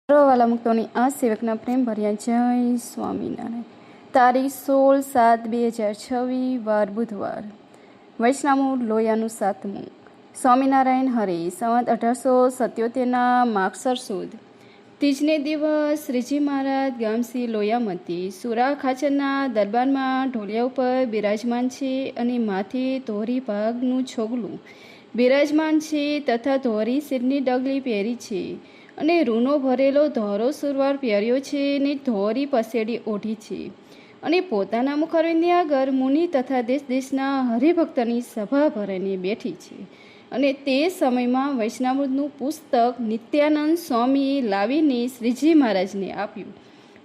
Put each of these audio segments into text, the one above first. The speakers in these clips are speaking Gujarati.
વાલા મુક્તોની આ સેવકના પ્રેમ ભર્યા જય સ્વામિનારાયણ. તારીખ 16/7/2026 વાર બુધવાર. વૈષ્ણવ લોયાનું 7મું. સ્વામિનારાયણ હરે સંવત 1877 માગસર સુદ તીજને દિવસ શ્રીજી મહારાજ ગામસી લોયામતી સુરા ખાચરના દરબારમાં ઢોલિયા ઉપર બિરાજમાન છે અને માથે ધોરી ભાગનું છોગલું બિરાજમાન છે તથા ધોરી શિરની ડગલી પહેરી છે અને રૂનો ભરેલો ધોરો સુરવાર પહેર્યો છે ને ધોરી પસેડી ઓઢી છે અને પોતાના મુખારવિંદની આગળ મુનિ તથા દેશ દેશના હરિભક્તની સભા ભરાઈને બેઠી છે. અને તે સમયમાં વૈષ્ણવનું પુસ્તક નિત્યાનંદ સ્વામીએ લાવીને શ્રીજી મહારાજને આપ્યું.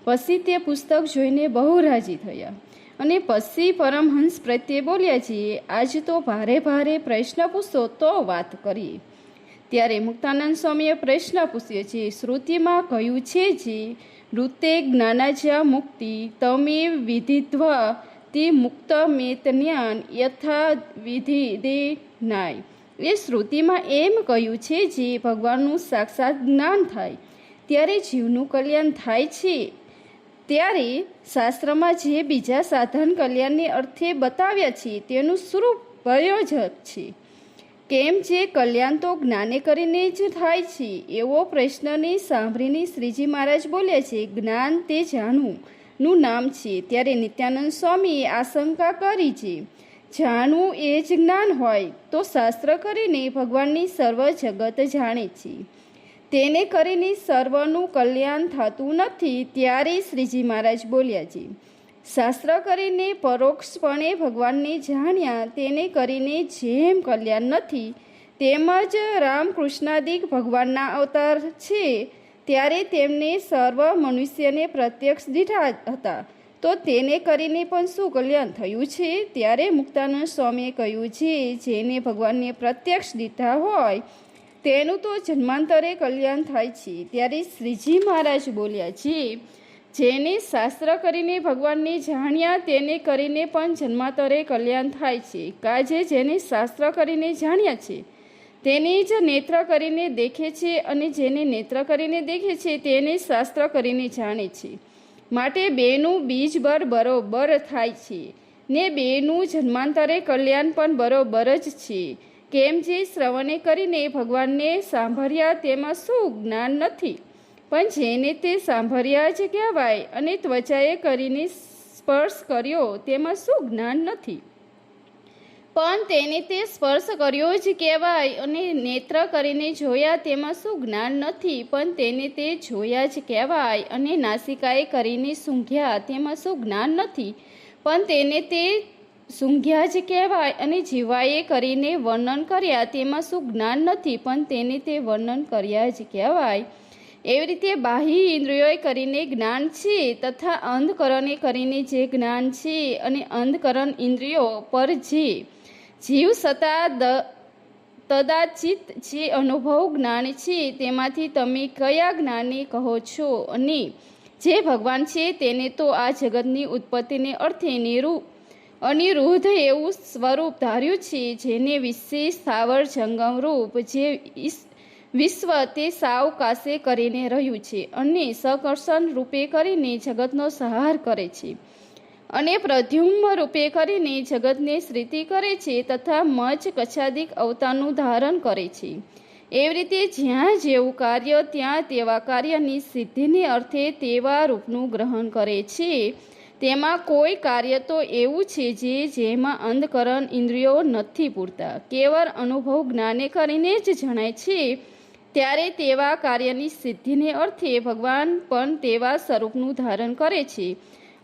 પછી તે પુસ્તક જોઈને બહુ રાજી થયા અને પછી પરમહંસ પ્રત્યે બોલ્યા છે, આજ તો ભારે ભારે પ્રશ્ન પૂછો તો વાત કરીએ. ત્યારે મુક્તાનંદ સ્વામીએ પ્રશ્ન પૂછ્યો છે. શ્રુતિમાં કહ્યું છે જે ઋતે જ્ઞાનાજ્યા મુક્તિ તમે વિધિત્વા તે મુક્ત મેત જ્ઞાન યથા વિધિ દે નાય. એ શ્રુતિમાં એમ કહ્યું છે જે ભગવાનનું સાક્ષાત જ્ઞાન થાય ત્યારે જીવનું કલ્યાણ થાય છે. ત્યારે શાસ્ત્રમાં જે બીજા સાધન કલ્યાણને અર્થે બતાવ્યા છે તેનું સ્વરૂપ પ્રયોજક છે. કેમ જે કલ્યાણ તો જ્ઞાને કરીને જ થાય છે એવો પ્રશ્નને સાંભળીને શ્રીજી મહારાજ બોલ્યા છે, જ્ઞાન તે જાણવું નું નામ છે. ત્યારે નિત્યાનંદ સ્વામીએ આશંકા કરી છે, જાણવું એ જ જ્ઞાન હોય તો શાસ્ત્ર કરીને ભગવાનની સર્વ જગત જાણે છે, તેને કરીને સર્વનું કલ્યાણ થતું નથી. ત્યારે શ્રીજી મહારાજ બોલ્યા છે, શાસ્ત્ર કરીને પરોક્ષપણે ભગવાનને જાણ્યા તેને કરીને જેમ કલ્યાણ નથી તેમજ રામકૃષ્ણાદિક ભગવાનના અવતાર છે ત્યારે તેમને સર્વ મનુષ્યને પ્રત્યક્ષ દીઠા હતા તો તેને કરીને પણ શું કલ્યાણ થયું છે? ત્યારે મુક્તાનંદ સ્વામીએ કહ્યું છે, જેને ભગવાનને પ્રત્યક્ષ દીઠા હોય તેનું તો જન્માંતરે કલ્યાણ થાય છે. ત્યારે શ્રીજી મહારાજ બોલ્યા છે, જેને શાસ્ત્ર કરીને ભગવાનને જાણ્યા તેને કરીને પણ જન્માંતરે કલ્યાણ થાય છે. કાજે જેને શાસ્ત્ર કરીને જાણ્યા છે તેને જ નેત્ર કરીને દેખે છે અને જેને નેત્ર કરીને દેખે છે તેને શાસ્ત્ર કરીને જાણે છે. માટે બેનું બીજ બરોબર થાય છે ને બેનું જન્માંતરે કલ્યાણ પણ બરોબર જ છે. કેમ જે શ્રવણે કરીને ભગવાનને સાંભળ્યા તેમાં શું જ્ઞાન નથી, પણ જેને તે સાંભળ્યા જ કહેવાય અને ત્વચાએ કરીને સ્પર્શ કર્યો તેમાં શું જ્ઞાન નથી, પણ તેને તે સ્પર્શ કર્યો જ કહેવાય અને નેત્ર કરીને જોયા તેમાં શું જ્ઞાન નથી, પણ તેને તે જોયા જ કહેવાય અને નાસિકાએ કરીને સૂંઘ્યા તેમાં શું જ્ઞાન નથી, પણ તેને તે સૂંઘ્યા જ કહેવાય અને જીવાએ કરીને વર્ણન કર્યા તેમાં શું જ્ઞાન નથી, પણ તેને તે વર્ણન કર્યા જ કહેવાય. એવી રીતે બાહ્ય ઇન્દ્રિયોએ કરીને જ્ઞાન છે તથા અંધકરણે કરીને જે જ્ઞાન છે અને અંધકરણ ઇન્દ્રિયો પર જે જીવ સતા તદાચિત જે અનુભવ જ્ઞાન છે તેમાંથી તમે કયા જ્ઞાનને કહો છો? અને જે ભગવાન છે તેને તો આ જગતની ઉત્પત્તિને અર્થે અનિરુદ્ધ એવું સ્વરૂપ ધાર્યું છે, જેને વિશેષ સ્થાવર જંગમ રૂપ જે વિશ્વ તે સાવ કાશે કરીને રહ્યું છે અને સકર્ષણ રૂપે કરીને જગતનો સંહાર કરે છે અને પ્રદ્યુમ્ન રૂપે કરીને જગતને શ્રીતિ કરે છે તથા મચ કચ્છાદિક અવતારનું ધારણ કરે છે. એવી રીતે જ્યાં જેવું કાર્ય ત્યાં તેવા કાર્યની સિદ્ધિને અર્થે તેવા રૂપનું ગ્રહણ કરે છે. તેમાં કોઈ કાર્ય તો એવું છે જેમાં અંધકરણ ઇન્દ્રિયો નથી પૂરતા, કેવળ અનુભવ જ્ઞાને કરીને જ જણાય છે. ત્યારે તેવા કાર્યની સિદ્ધિને અર્થે ભગવાન પણ તેવા સ્વરૂપનું ધારણ કરે છે.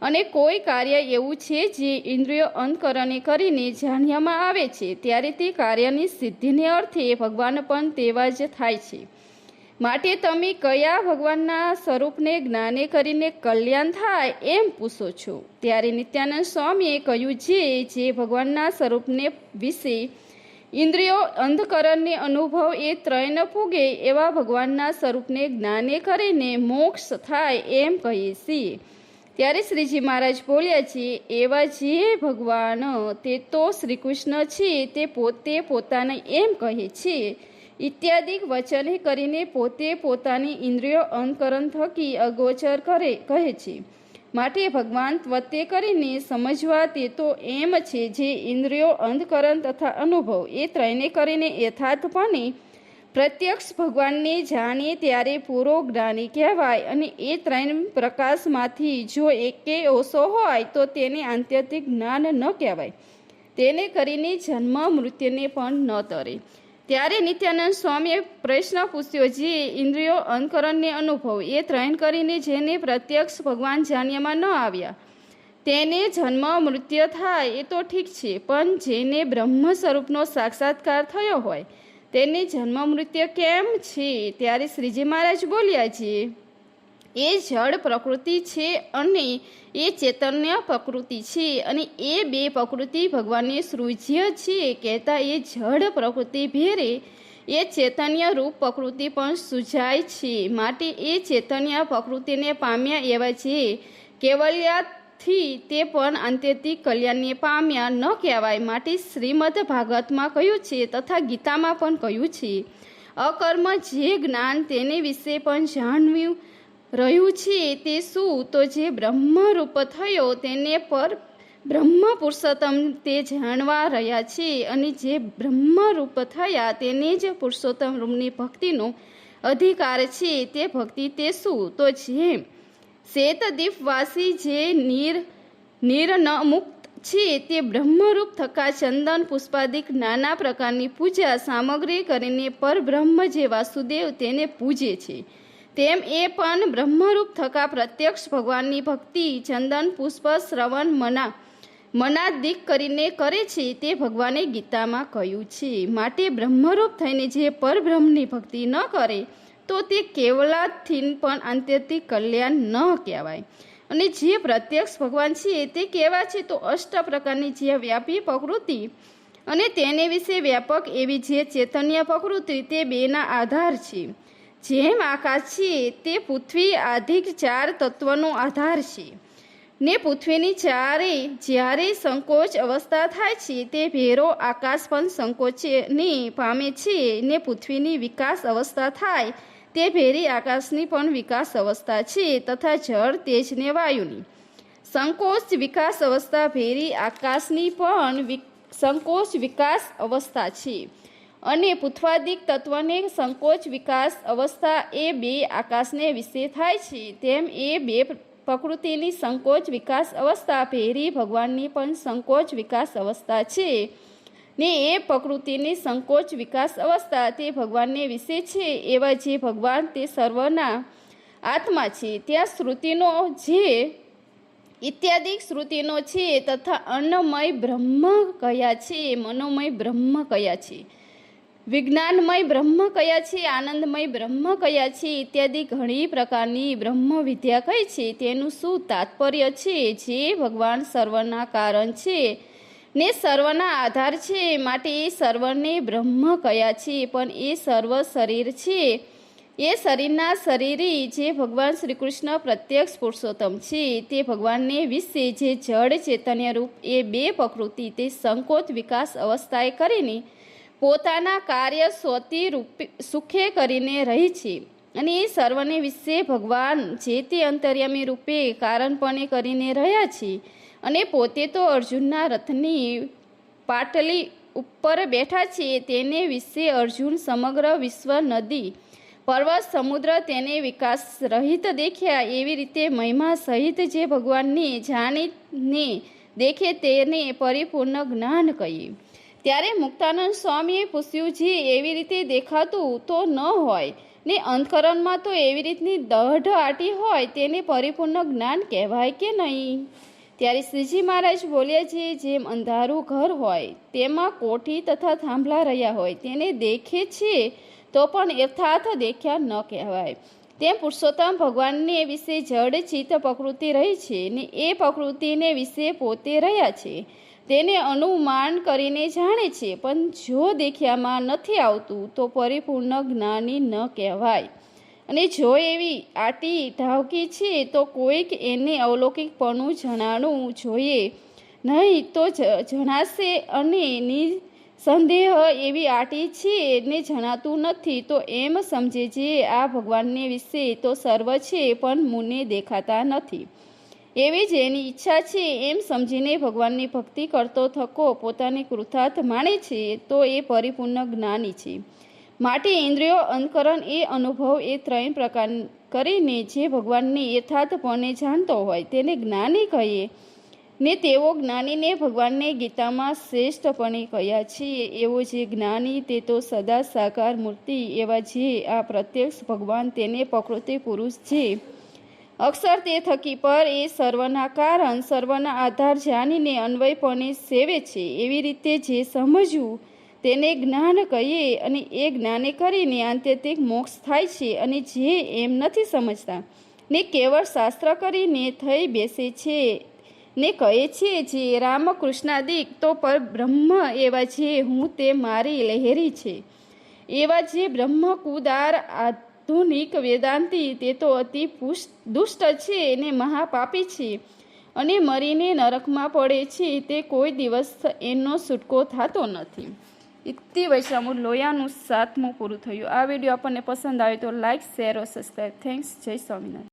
અને કોઈ કાર્ય એવું છે જે ઇન્દ્રિયો અંતકરણે કરીને જાણ્યામાં આવે છે ત્યારે તે કાર્યની સિદ્ધિને અર્થે ભગવાન પણ તેવા જ થાય છે. માટે તમે કયા ભગવાનના સ્વરૂપને જ્ઞાને કરીને કલ્યાણ થાય એમ પૂછો છો? ત્યારે નિત્યાનંદ સ્વામીએ કહ્યું છે, જે ભગવાનના સ્વરૂપને વિશે ઇન્દ્રિયો અંધકરણને અનુભવ એ ત્રય ન પૂગે એવા ભગવાનના સ્વરૂપને જ્ઞાને કરીને મોક્ષ થાય એમ કહીએ છીએ. ત્યારે શ્રીજી મહારાજ બોલ્યા છે, એવા જે ભગવાન તે તો શ્રી કૃષ્ણ છે તે પોતે પોતાને એમ કહે છે ઇત્યાદિ વચને કરીને પોતે પોતાની ઇન્દ્રિયો અંતકરણ થકી અગોચર કહે છે. માટે ભગવાન ત્વતે કરીને સમજવા તે તો એમ છે જે ઇન્દ્રિયો અંતકરણ તથા અનુભવ એ ત્રણે કરીને યથાર્થપણે પ્રત્યક્ષ ભગવાનને જાણે ત્યારે પૂરો જ્ઞાની કહેવાય. અને એ ત્રણ પ્રકાશમાંથી જો એકે ઓછો હોય તો તેને આત્યંતિક જ્ઞાન ન કહેવાય. તેને કરીને જન્મ મૃત્યુને પણ ન તરે. ત્યારે નિત્યાનંદ સ્વામીએ પ્રશ્ન પૂછ્યો, જે ઇન્દ્રિયો અંતકરણને અનુભવ એ ત્રણ કરીને જેને પ્રત્યક્ષ ભગવાન જાણ્યામાં ન આવ્યા તેને જન્મ મૃત્યુ થાય એ તો ઠીક છે, પણ જેને બ્રહ્મ સ્વરૂપનો સાક્ષાત્કાર થયો હોય તેને જન્મ મૃત્યુ કેમ છે? ત્યારે શ્રીજી મહારાજ બોલ્યા છે, એ જળ પ્રકૃતિ છે અને એ ચૈતન્ય પ્રકૃતિ છે, અને એ બે પ્રકૃતિ ભગવાનને સૃજ્ય છે. કહેતા એ જળ પ્રકૃતિ ભેરે એ ચૈતન્ય રૂપ પ્રકૃતિ પણ સૂજાય છે. માટે એ ચૈતન્ય પ્રકૃતિને પામ્યા એવા છે કેવલ્યથી તે પણ આત્યંતિક કલ્યાણને પામ્યા ન કહેવાય. માટે શ્રીમદ ભાગવતમાં કહ્યું છે તથા ગીતામાં પણ કહ્યું છે, અકર્મ જે જ્ઞાન તેને વિશે પણ જાણવ્યું રહ્યું છે તે શું? તો જે બ્રહ્મરૂપ થયો તેને પર બ્રહ્મ પુરુષોત્તમ તે જાણવા રહ્યા છે, અને જે બ્રહ્મરૂપ થયા તેને જ પુરુષોત્તમ રૂપની ભક્તિનો અધિકાર છે. તે ભક્તિ તે શું? તો જે શેતદીપવાસી જે નિર્નમુક્ત છે તે બ્રહ્મરૂપ થકા ચંદન પુષ્પાદિક નાના પ્રકારની પૂજા સામગ્રી કરીને પરબ્રહ્મ જે વાસુદેવ તેને પૂજે છે, તેમ એ પણ બ્રહ્મરૂપ થકા પ્રત્યક્ષ ભગવાનની ભક્તિ ચંદન પુષ્પ શ્રવણ મનાદિક કરીને કરે છે. તે ભગવાને ગીતામાં કહ્યું છે. માટે બ્રહ્મરૂપ થઈને જે પરબ્રહ્મની ભક્તિ ન કરે તો તે કેવલાથી પણ આત્યંતિક કલ્યાણ ન કહેવાય. અને જે પ્રત્યક્ષ ભગવાન છે તે કેવા છે? તો અષ્ટ પ્રકારની જે વ્યાપી પ્રકૃતિ અને તેને વિશે વ્યાપક એવી જે ચૈતન્ય પ્રકૃતિ તે બેના આધાર છે. જેમ આકાશ છે તે પૃથ્વી આદિક ચાર તત્વનો આધાર છે, ને પૃથ્વીની ચારે જ્યારે સંકોચ અવસ્થા થાય છે તે ભેરો આકાશ પણ સંકોચને પામે છે, ને પૃથ્વીની વિકાસ અવસ્થા થાય તે ભેરી આકાશની પણ વિકાસ અવસ્થા છે, તથા જળ તેજને વાયુની સંકોચ વિકાસ અવસ્થા ભેરી આકાશની પણ સંકોચ વિકાસ અવસ્થા છે. અને પૃથ્વાદિક તત્વને સંકોચ વિકાસ અવસ્થા એ બે આકાશને વિશે થાય છે, તેમ એ બે પ્રકૃતિની સંકોચ વિકાસ અવસ્થા ભેરી ભગવાનની પણ સંકોચ વિકાસ અવસ્થા છે. ને એ પ્રકૃતિની સંકોચ વિકાસ અવસ્થા તે ભગવાનને વિશે છે. એવા જે ભગવાન તે સર્વના આત્મા છે. ત્યાં શ્રુતિનો જે ઇત્યાદિ શ્રુતિનો છે તથા અન્નમય બ્રહ્મ કયા છે, મનોમય બ્રહ્મ કયા છે, વિજ્ઞાનમય બ્રહ્મ કયા છે, આનંદમય બ્રહ્મ કયા છે, ઇત્યાદિ ઘણી પ્રકારની બ્રહ્મ વિદ્યા કઈ છે, તેનું શું તાત્પર્ય છે? જે ભગવાન સર્વના કારણ છે ને સર્વના આધાર છે, માટે એ સર્વને બ્રહ્મ કયા છે. પણ એ સર્વ શરીર છે, એ શરીરના શરીરી જે ભગવાન શ્રી કૃષ્ણ પ્રત્યક્ષ પુરુષોત્તમ છે તે ભગવાનને વિશે જે જડ ચૈતન્ય રૂપ એ બે પ્રકૃતિ તે સંકોચ વિકાસ અવસ્થાએ કરીને પોતાના કાર્ય સ્વતી રૂપે સુખે કરીને રહી છે. અને એ સર્વને વિશે ભગવાન જે તે અંતર્યામી રૂપે કારણપણે કરીને રહ્યા છે. અને પોતે તો અર્જુનના રથની પાટલી ઉપર બેઠા છે, તેને વિશે અર્જુન સમગ્ર વિશ્વ નદી પર્વત સમુદ્ર તેને વિકાસ રહિત દેખ્યા. એવી રીતે મહિમા સહિત જે ભગવાનને જાણીને દેખે તેને પરિપૂર્ણ જ્ઞાન કહીએ. ત્યારે મુક્તાનંદ સ્વામીએ પૂછ્યું, જે એવી રીતે દેખાતું તો ન હોય ને અંતકરણમાં તો એવી રીતની દઢ આટી હોય તેને પરિપૂર્ણ જ્ઞાન કહેવાય કે નહીં? ત્યારે શ્રીજી મહારાજ બોલ્યા છે, જેમ અંધારું ઘર હોય તેમાં કોઠી તથા થાંભલા રહ્યા હોય તેને દેખે છે તો પણ યથાર્થ દેખ્યા ન કહેવાય. તેમ પુરુષોત્તમ ભગવાનને વિશે જડ ચિત્ત પ્રકૃતિ રહી છે ને એ પ્રકૃતિને વિશે પોતે રહ્યા છે, તેને અનુમાન કરીને જાણે છે. પણ જો દેખ્યામાં નથી આવતું તો પરિપૂર્ણ જ્ઞાની ન કહેવાય. અને જો એવી આટી ઢાવકી છે તો કોઈક એને અવલૌકિકપણું જણાવવું જોઈએ, નહીં તો જણાશે અને સંદેહ એવી આટી છે ને જણાતું નથી, તો એમ સમજે જે આ ભગવાનને વિશે તો સર્વ છે પણ મુને દેખાતા નથી. એવી જ એની ઈચ્છા છે એમ સમજીને ભગવાનની ભક્તિ કરતો થકો પોતાની કૃતાર્થ માને છે, તો એ પરિપૂર્ણ જ્ઞાની છે. માટે ઇન્દ્રિયો, અંતકરણ એ અનુભવ એ ત્રણ પ્રકાર કરીને જે ભગવાનને યથાર્થપણે જાણતો હોય તેને જ્ઞાની કહીએ ને તેવો જ્ઞાનીને ભગવાનને ગીતામાં શ્રેષ્ઠપણે કહ્યા છે. એવો જે જ્ઞાની તે તો સદા સાકાર મૂર્તિ એવા જે આ પ્રત્યક્ષ ભગવાન તેને પ્રકૃતિ પુરુષ જે અક્ષર તે થકી પર એ સર્વના કારણ સર્વના આધાર જાણીને અન્વયપણે સેવે છે. એવી રીતે જે સમજવું તેને જ્ઞાન કહીએ અને એ જ્ઞાને કરીને આત્યંતિક મોક્ષ થાય છે. અને જે એમ નથી સમજતા ને કેવળ શાસ્ત્ર કરીને થઈ બેસે છે ને કહે છે જે રામકૃષ્ણાદિક તો પર બ્રહ્મ એવા જે હું તે મારી લહેરી છે, એવા જે બ્રહ્મકુદાર આધુનિક વેદાંતી તે તો અતિ દુષ્ટ છે ને મહાપાપી છે અને મરીને નરકમાં પડે છે, તે કોઈ દિવસ એનો છૂટકો થતો નથી. ઇતિ વૈષ્ણવ લોયાનું 7મું પૂરું થયું. આ વિડીયો આપણને પસંદ આવે તો લાઇક, શેર और સબસ્ક્રાઈબ. થેન્ક્સ. જય સ્વામિનારાયણ.